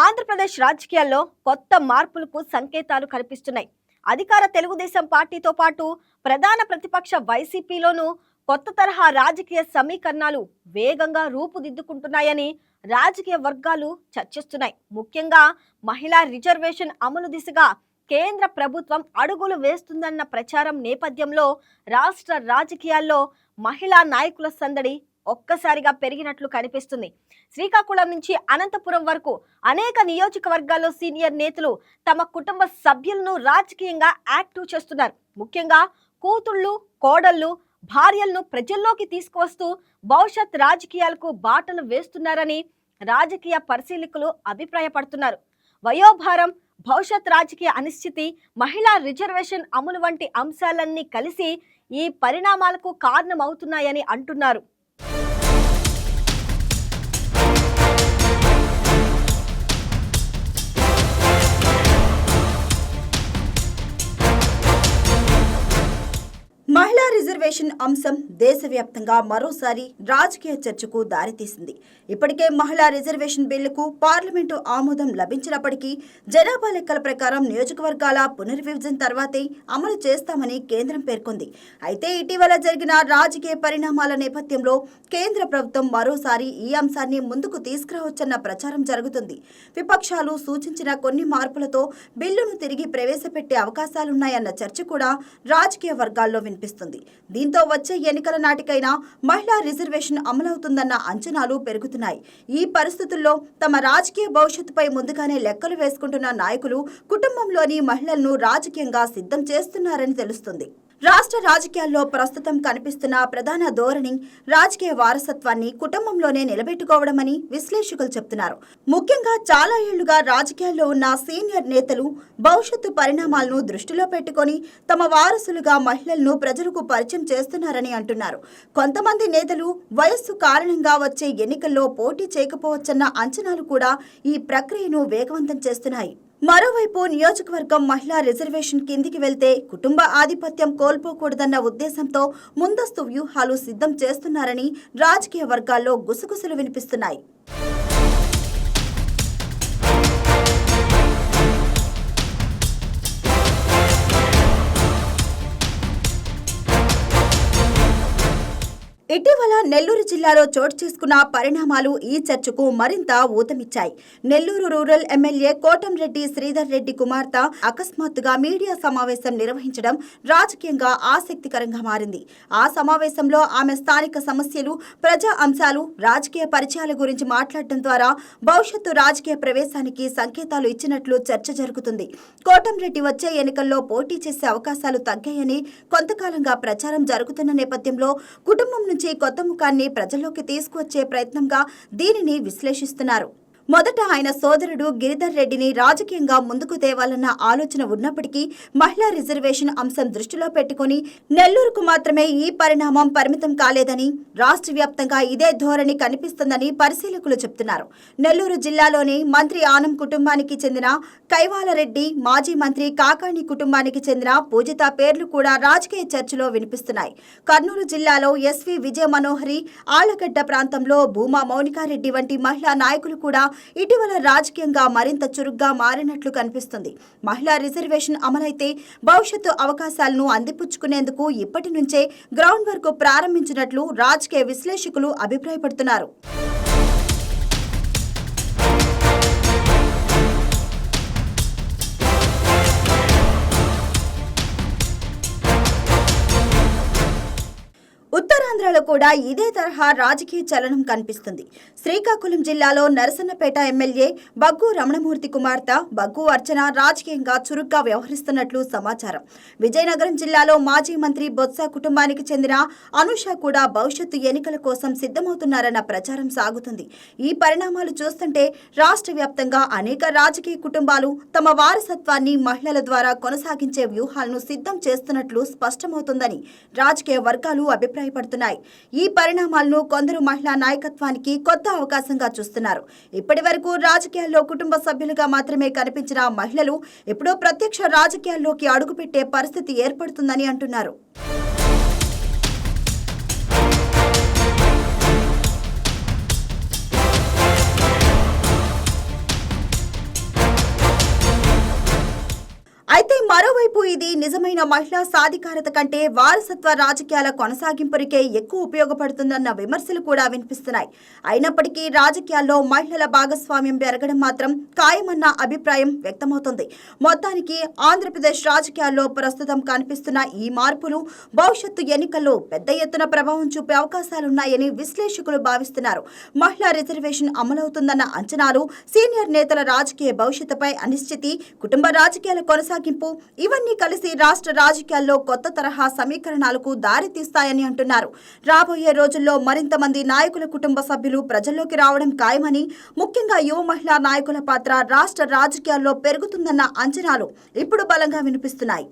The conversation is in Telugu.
ఆంధ్రప్రదేశ్ రాజకీయాల్లో కొత్త మార్పులకు సంకేతాలు కనిపిస్తున్నాయి. అధికార తెలుగుదేశం పార్టీతో పాటు ప్రధాన ప్రతిపక్ష వైసీపీలోనూ కొత్త తరహా రాజకీయ సమీకరణాలు వేగంగా రూపుదిద్దుకుంటున్నాయని రాజకీయ వర్గాలు చర్చిస్తున్నాయి. ముఖ్యంగా మహిళా రిజర్వేషన్ అమలు దిశగా కేంద్ర ప్రభుత్వం అడుగులు వేస్తుందన్న ప్రచారం నేపథ్యంలో రాష్ట్ర రాజకీయాల్లో మహిళా నాయకుల సందడి ఒక్కసారిగా పెరిగినట్లు కనిపిస్తుంది. శ్రీకాకుళం నుంచి అనంతపురం వరకు అనేక నియోజకవర్గాల్లో సీనియర్ నేతలు తమ కుటుంబ సభ్యులను రాజకీయంగా యాక్టివ్ చేస్తున్నారు. ముఖ్యంగా కూతుళ్ళు, కోడళ్ళు, భార్యలను ప్రజల్లోకి తీసుకువస్తూ భవిష్యత్ రాజకీయాలకు బాటలు వేస్తున్నారని రాజకీయ పరిశీలకులు అభిప్రాయపడుతున్నారు. వయోభారం, భవిష్యత్ రాజకీయ అనిశ్చితి, మహిళా రిజర్వేషన్ అమలు వంటి అంశాలన్నీ కలిసి ఈ పరిణామాలకు కారణమవుతున్నాయని అంటున్నారు. మహిళా రిజర్వేషన్ అంశం దేశవ్యాప్తంగా మరోసారి రాజకీయ చర్చకు దారితీసింది. ఇప్పటికే మహిళా రిజర్వేషన్ బిల్లుకు పార్లమెంటు ఆమోదం లభించినప్పటికీ జనాభా లెక్కల ప్రకారం నియోజకవర్గాల పునర్విభజన తర్వాతే అమలు చేస్తామని కేంద్రం పేర్కొంది. అయితే ఇటీవల జరిగిన రాజకీయ పరిణామాల నేపథ్యంలో కేంద్ర ప్రభుత్వం మరోసారి ఈ అంశాన్ని ముందుకు తీసుకురావచ్చన్న ప్రచారం జరుగుతుంది. విపక్షాలు సూచించిన కొన్ని మార్పులతో బిల్లును తిరిగి ప్రవేశపెట్టే అవకాశాలున్నాయన్న చర్చ కూడా రాజకీయ వర్గాల్లో వినిపిస్తుంది. దీంతో వచ్చే ఎన్నికల నాటికైనా మహిళా రిజర్వేషన్ అమలవుతుందన్న అంచనాలు పెరుగుతున్నాయి. ఈ పరిస్థితుల్లో తమ రాజకీయ భవిష్యత్తుపై ముందుగానే లెక్కలు వేసుకుంటున్న నాయకులు కుటుంబంలోని మహిళలను రాజకీయంగా సిద్ధం చేస్తున్నారని తెలుస్తుంది. రాష్ట్ర రాజకీయాల్లో ప్రస్తుతం కనిపిస్తున్న ప్రధాన ధోరణి రాజకీయ వారసత్వాన్ని కుటుంబంలోనే నిలబెట్టుకోవడమని విశ్లేషకులు చెప్తున్నారు. ముఖ్యంగా చాలా ఏళ్లుగా రాజకీయాల్లో ఉన్న సీనియర్ నేతలు భవిష్యత్తు పరిణామాలను దృష్టిలో పెట్టుకొని తమ వారసులుగా మహిళలను ప్రజలకు పరిచయం చేస్తున్నారని అంటున్నారు. కొంతమంది నేతలు వయస్సు కారణంగా వచ్చే ఎన్నికల్లో పోటీ చేయకపోవచ్చన్న అంచనాలు కూడా ఈ ప్రక్రియను వేగవంతం చేస్తున్నాయి. మరోవైపు నియోజకవర్గం మహిళా రిజర్వేషన్ కిందికి వెళ్తే కుటుంబ ఆధిపత్యం కోల్పోకూడదన్న ఉద్దేశంతో ముందస్తు వ్యూహాలు సిద్ధం చేస్తున్నారని రాజకీయ వర్గాల్లో గుసగుసలు వినిపిస్తున్నాయి. ఇటీవల నెల్లూరు జిల్లాలో చోటు చేసుకున్న పరిణామాలు ఈ చర్చకు మరింత ఊతమిచ్చాయి. నెల్లూరు రూరల్ ఎమ్మెల్యే కోటంరెడ్డి శ్రీధర్ రెడ్డి కుమార్తె అకస్మాత్తుగా మీడియా సమావేశం నిర్వహించడం రాజకీయంగా ఆసక్తికరంగా మారింది. ఆ సమావేశంలో ఆమె స్థానిక సమస్యలు, ప్రజా అంశాలు, రాజకీయ పరిచయాల గురించి మాట్లాడటం ద్వారా భవిష్యత్తు రాజకీయ ప్రవేశానికి సంకేతాలు ఇచ్చినట్లు చర్చ జరుగుతుంది. కోటంరెడ్డి వచ్చే ఎన్నికల్లో పోటీ చేసే అవకాశాలు తగ్గాయని కొంతకాలంగా ప్రచారం జరుగుతున్న నేపథ్యంలో కుటుంబం నుంచి కొత్త ముఖాన్ని ప్రజల్లోకి తీసుకువచ్చే ప్రయత్నంగా దీనిని విశ్లేషిస్తున్నారు. మొదట ఆయన సోదరుడు గిరిధర్ రెడ్డిని రాజకీయంగా ముందుకు తేవాలన్న ఆలోచన ఉన్నప్పటికీ మహిళా రిజర్వేషన్ అంశం దృష్టిలో పెట్టుకుని నెల్లూరుకు మాత్రమే ఈ పరిణామం పరిమితం కాలేదని, రాష్ట్ర వ్యాప్తంగా ఇదే ధోరణి కనిపిస్తుందని పరిశీలకులు చెబుతున్నారు. నెల్లూరు జిల్లాలోని మంత్రి ఆనం కుటుంబానికి చెందిన కైవాలరెడ్డి, మాజీ మంత్రి కాకాణి కుటుంబానికి చెందిన పూజిత పేర్లు కూడా రాజకీయ చర్చలో వినిపిస్తున్నాయి. కర్నూలు జిల్లాలో ఎస్వి విజయ మనోహరి, ఆళ్లగడ్డ ప్రాంతంలో భూమా మౌనికారెడ్డి వంటి మహిళా నాయకులు కూడా ఇటీవల రాజకీయంగా మరింత చురుగ్గా మారినట్లు కనిపిస్తుంది. మహిళా రిజర్వేషన్ అమలైతే భవిష్యత్తు అవకాశాలను అందిపుచ్చుకునేందుకు ఇప్పటి నుంచే గ్రౌండ్ వర్క్ ప్రారంభించినట్లు రాజకీయ విశ్లేషకులు అభిప్రాయపడుతున్నారు. ఉత్తరాంధ్రలో కూడా ఇదే తరహా రాజకీయ చలనం కనిపిస్తుంది. శ్రీకాకుళం జిల్లాలో నరసన్నపేట ఎమ్మెల్యే బగ్గు రమణమూర్తి కుమార్తె బగ్గు అర్చన రాజకీయంగా చురుగ్గా వ్యవహరిస్తున్నట్లు సమాచారం. విజయనగరం జిల్లాలో మాజీ మంత్రి బొత్స కుటుంబానికి చెందిన అనుష కూడా భవిష్యత్తు ఎన్నికల కోసం సిద్ధమవుతున్నారన్న ప్రచారం సాగుతుంది. ఈ పరిణామాలు చూస్తుంటే రాష్ట్ర వ్యాప్తంగా అనేక రాజకీయ కుటుంబాలు తమ వారసత్వాన్ని మహిళల ద్వారా కొనసాగించే వ్యూహాలను సిద్ధం చేస్తున్నట్లు స్పష్టమవుతుందని రాజకీయ వర్గాలు అభిప్రాయపడుతున్నాయి. ఈ పరిణామాలను కొందరు మహిళా నాయకత్వానికి కొత్త అవకాశంగా చూస్తున్నారు. ఇప్పటి వరకు రాజకీయాల్లో కుటుంబ సభ్యులుగా మాత్రమే కనిపించిన మహిళలు ఎప్పుడో ప్రత్యక్ష రాజకీయాల్లోకి అడుగుపెట్టే పరిస్థితి ఏర్పడుతుందని అంటున్నారు. అయితే మరోవైపు ఇది నిజమైన మహిళా సాధికారత కంటే వారసత్వ రాజకీయాల కొనసాగింపురికే ఎక్కువ ఉపయోగపడుతుందన్న విమర్శలు కూడా వినిపిస్తున్నాయి. అయినప్పటికీ రాజకీయాల్లో మహిళల భాగస్వామ్యం పెరగడం మాత్రం ఖాయమన్న అభిప్రాయం వ్యక్తమవుతోంది. మొత్తానికి ఆంధ్రప్రదేశ్ రాజకీయాల్లో ప్రస్తుతం కనిపిస్తున్న ఈ మార్పులు భవిష్యత్తు ఎన్నికల్లో పెద్ద ఎత్తున ప్రభావం చూపే అవకాశాలున్నాయని విశ్లేషకులు భావిస్తున్నారు. మహిళా రిజర్వేషన్ అమలవుతుందన్న అంచనాలు, సీనియర్ నేతల రాజకీయ భవిష్యత్తుపై అనిశ్చితి, కుటుంబ రాజకీయాల కొనసాగింపు ఇవన్నీ కలిసి రాష్ట్ర రాజకీయాల్లో కొత్త తరహా సమీకరణాలకు దారితీస్తాయని అంటున్నారు. రాబోయే రోజుల్లో మరింత మంది నాయకుల కుటుంబ సభ్యులు ప్రజల్లోకి రావడం ఖాయమని, ముఖ్యంగా యువ మహిళా నాయకుల పాత్ర రాష్ట్ర రాజకీయాల్లో పెరుగుతుందన్న అంచనాలు ఇప్పుడు బలంగా వినిపిస్తున్నాయి.